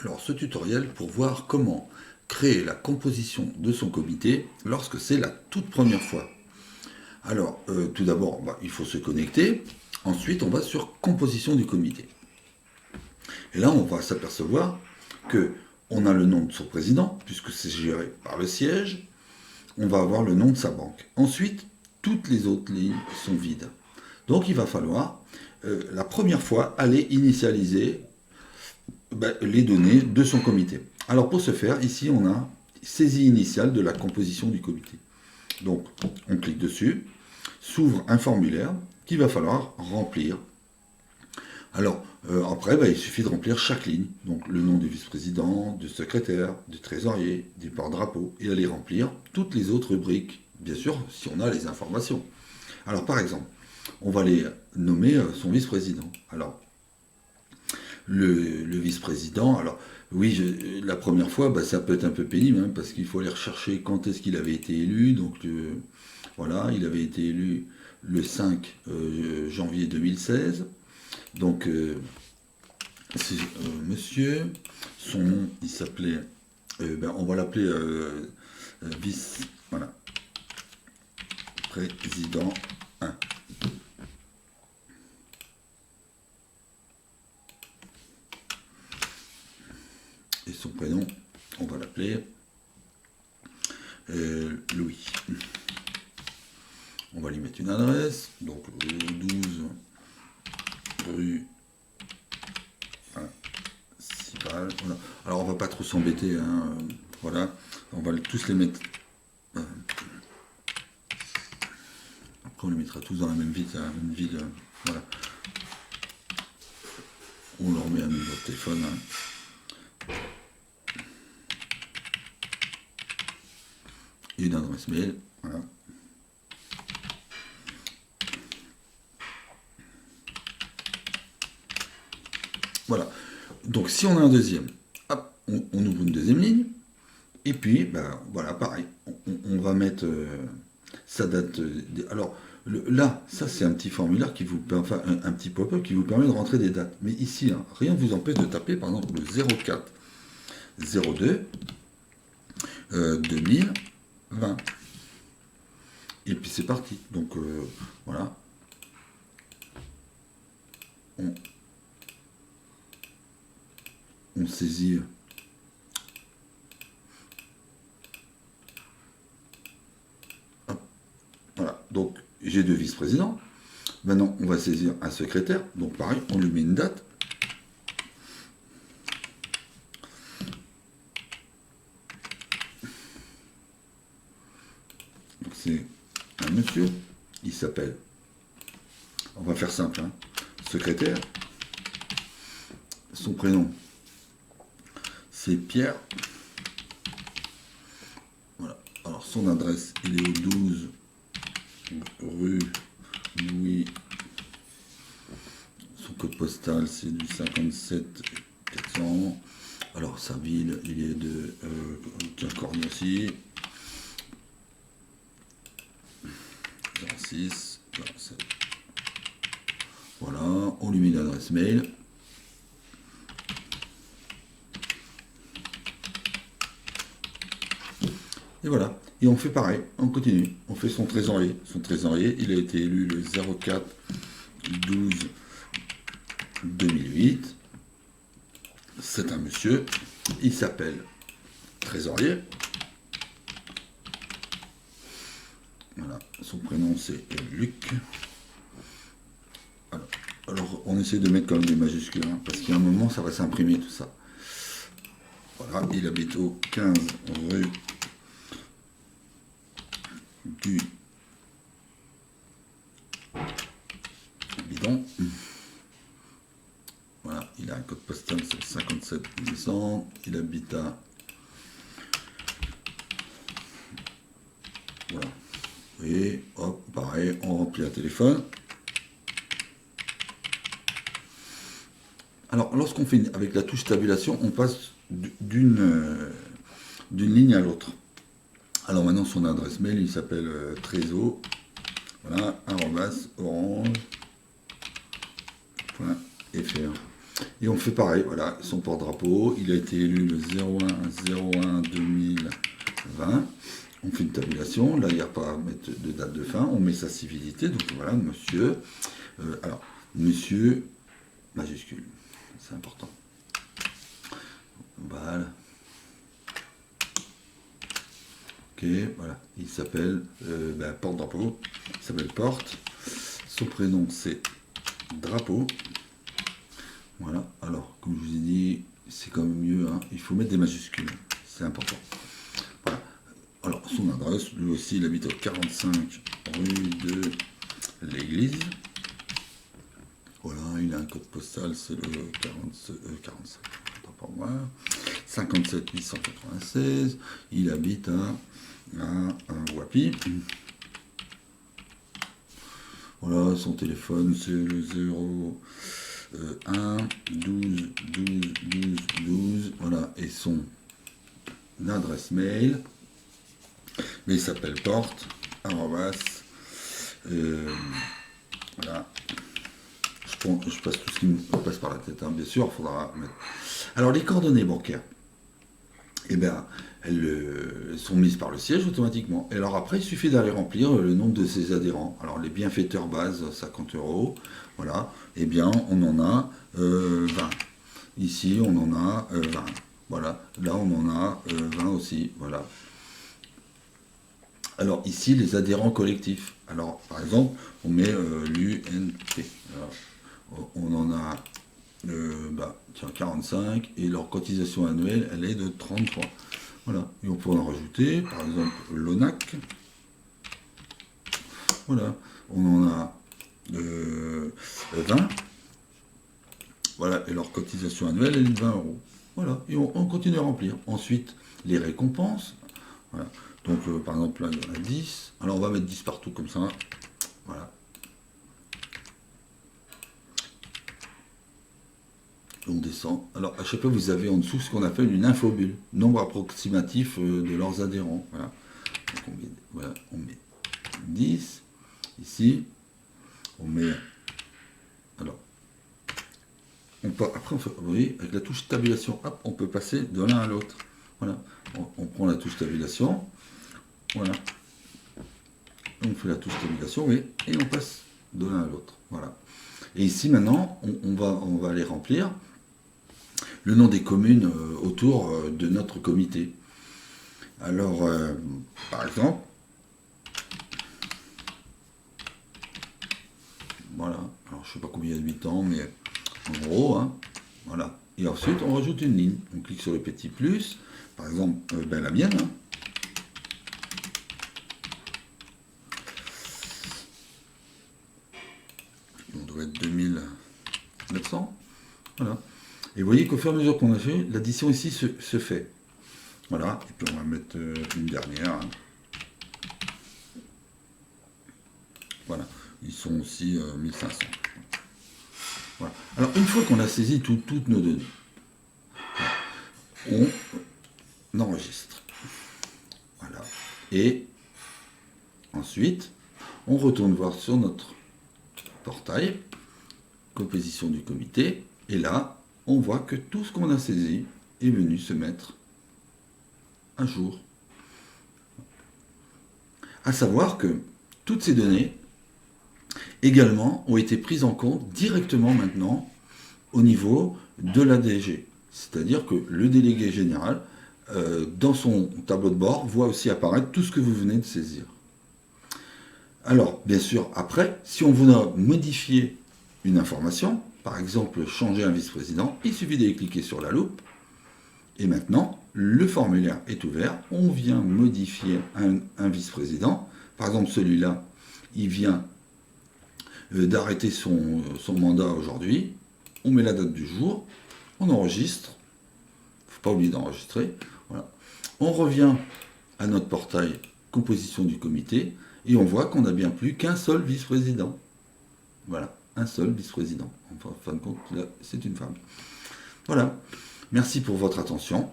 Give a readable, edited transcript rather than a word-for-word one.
Alors, ce tutoriel pour voir comment créer la composition de son comité lorsque c'est la toute première fois. Alors, tout d'abord, il faut se connecter. Ensuite, on va sur composition du comité. Et là, on va s'apercevoir que on a le nom de son président, puisque c'est géré par le siège. On va avoir le nom de sa banque. Ensuite, toutes les autres lignes sont vides. Donc, il va falloir, la première fois, aller initialiser les données de son comité. Alors, pour ce faire, ici, on a saisie initiale de la composition du comité. Donc, on clique dessus, s'ouvre un formulaire qu'il va falloir remplir. Alors, après, il suffit de remplir chaque ligne. Donc, le nom du vice-président, du secrétaire, du trésorier, du porte-drapeau, et aller remplir toutes les autres rubriques, bien sûr, si on a les informations. Alors, par exemple, on va aller nommer son vice-président. Alors, le vice-président, alors, oui, la première fois, ça peut être un peu pénible, parce qu'il faut aller rechercher quand est-ce qu'il avait été élu. Donc, voilà, il avait été élu le 5 janvier 2016. Donc, c'est monsieur, son nom, il s'appelait, on va l'appeler vice, voilà, président 1. Et son prénom, on va l'appeler Louis. On va lui mettre une adresse, donc 12 rue principale. Voilà. Alors on va pas trop s'embêter, voilà. On va tous les mettre. Après on les mettra tous dans la même ville, voilà. On leur met un numéro de téléphone. Et une adresse mail, voilà. Voilà. Donc si on a un deuxième, hop, on ouvre une deuxième ligne. Et puis, voilà, pareil. On va mettre sa date. Alors là, ça c'est un petit formulaire qui vous permet, enfin un petit pop-up qui vous permet de rentrer des dates. Mais ici, rien ne vous empêche de taper par exemple le 04 02 2020. Et puis c'est parti. Donc voilà. On saisit voilà, donc j'ai deux vice-présidents. Maintenant, on va saisir un secrétaire. Donc pareil, on lui met une date. Donc c'est un monsieur. Il s'appelle, on va faire simple, secrétaire. Son prénom, c'est Pierre. Voilà. Alors son adresse, il est au 12 rue Louis. Son code postal, c'est du 57 400. Alors sa ville, il est de Cornicy. 06, 07. Voilà, on lui met l'adresse mail. Et voilà. Et on fait pareil, on continue. On fait son trésorier. Son trésorier, il a été élu le 04 12 2008. C'est un monsieur. Il s'appelle trésorier. Voilà. Son prénom, c'est Luc. Alors, on essaie de mettre quand même des majuscules, parce qu'il y a un moment, ça va s'imprimer tout ça. Voilà. Il habite au 15 rue du bidon. Voilà, il a un code postal, c'est 57 800. Il habite à... Voilà. Et hop, pareil, on remplit un téléphone. Alors, lorsqu'on fait avec la touche tabulation, on passe d'une ligne à l'autre. Alors maintenant, son adresse mail, il s'appelle trésor, voilà, @orange.fr. Et on fait pareil, voilà, son porte-drapeau, il a été élu le 01/01/2020. On fait une tabulation, là il n'y a pas à mettre de date de fin, on met sa civilité, donc voilà, monsieur. Alors, monsieur, majuscule, c'est important. Voilà. Ok, voilà, il s'appelle porte-drapeau, il s'appelle Porte. Son prénom c'est Drapeau. Voilà, alors, comme je vous ai dit, c'est quand même mieux, hein, il faut mettre des majuscules, c'est important. Voilà. Alors, son adresse, lui aussi, il habite au 45 rue de l'Église. Voilà, il a un code postal, c'est le 45, pas pour moi, 57 896. Il habite à Wapi. Voilà, son téléphone, c'est le 1 12 12 12 12. Voilà, et son adresse mail. Mais il s'appelle Porte, arrobas. Voilà. Je passe tout ce qui me passe par la tête, hein. Bien sûr, il faudra mettre. Alors, les coordonnées bancaires, eh bien, elles sont mises par le siège automatiquement. Et alors après, il suffit d'aller remplir le nombre de ses adhérents. Alors, les bienfaiteurs base, 50 €, voilà. Eh bien, on en a 20. Ici, on en a 20. Voilà. Là, on en a 20 aussi. Voilà. Alors, ici, les adhérents collectifs. Alors, par exemple, on met l'UNP. On en a 45 et leur cotisation annuelle, elle est de 33. Voilà. Et on peut en rajouter, par exemple, l'ONAC. Voilà. On en a 20. Voilà. Et leur cotisation annuelle, elle est de 20 €. Voilà. Et on continue à remplir. Ensuite, les récompenses. Voilà. Donc, par exemple, là, il y en a 10. Alors, on va mettre 10 partout comme ça. Voilà. On descend. Alors, à chaque fois, vous avez en dessous ce qu'on appelle une infobulle, nombre approximatif de leurs adhérents. Voilà. Donc, on met 10. Ici, on met. Alors, après, vous voyez, avec la touche tabulation, hop, on peut passer de l'un à l'autre. Voilà. On prend la touche tabulation. Voilà. On fait la touche tabulation, oui, et on passe de l'un à l'autre. Voilà. Et ici, maintenant, on va aller remplir le nom des communes autour de notre comité. Alors, par exemple, voilà, alors je ne sais pas combien il y a d'habitants, mais en gros, hein, voilà. Et ensuite, on rajoute une ligne. On clique sur le petit plus, par exemple, la mienne, hein. On doit être 2900, voilà. Et vous voyez qu'au fur et à mesure qu'on a fait, l'addition ici se fait. Voilà, et puis on va mettre une dernière. Hein. Voilà, ils sont aussi 1500. Voilà. Alors, une fois qu'on a saisi toutes nos données, on enregistre. Voilà. Et ensuite, on retourne voir sur notre portail, composition du comité, et là, on voit que tout ce qu'on a saisi est venu se mettre à jour. À savoir que toutes ces données également ont été prises en compte directement maintenant au niveau de l'ADG. C'est-à-dire que le délégué général, dans son tableau de bord, voit aussi apparaître tout ce que vous venez de saisir. Alors, bien sûr, après, si on veut modifier une information, par exemple changer un vice-président, il suffit d'aller cliquer sur la loupe. Et maintenant, le formulaire est ouvert. On vient modifier un vice-président. Par exemple, celui-là, il vient d'arrêter son mandat aujourd'hui. On met la date du jour. On enregistre. Il ne faut pas oublier d'enregistrer. Voilà. On revient à notre portail composition du comité. Et on voit qu'on n'a bien plus qu'un seul vice-président. Voilà, un seul vice-président. En fin de compte, là, c'est une femme. Voilà. Merci pour votre attention.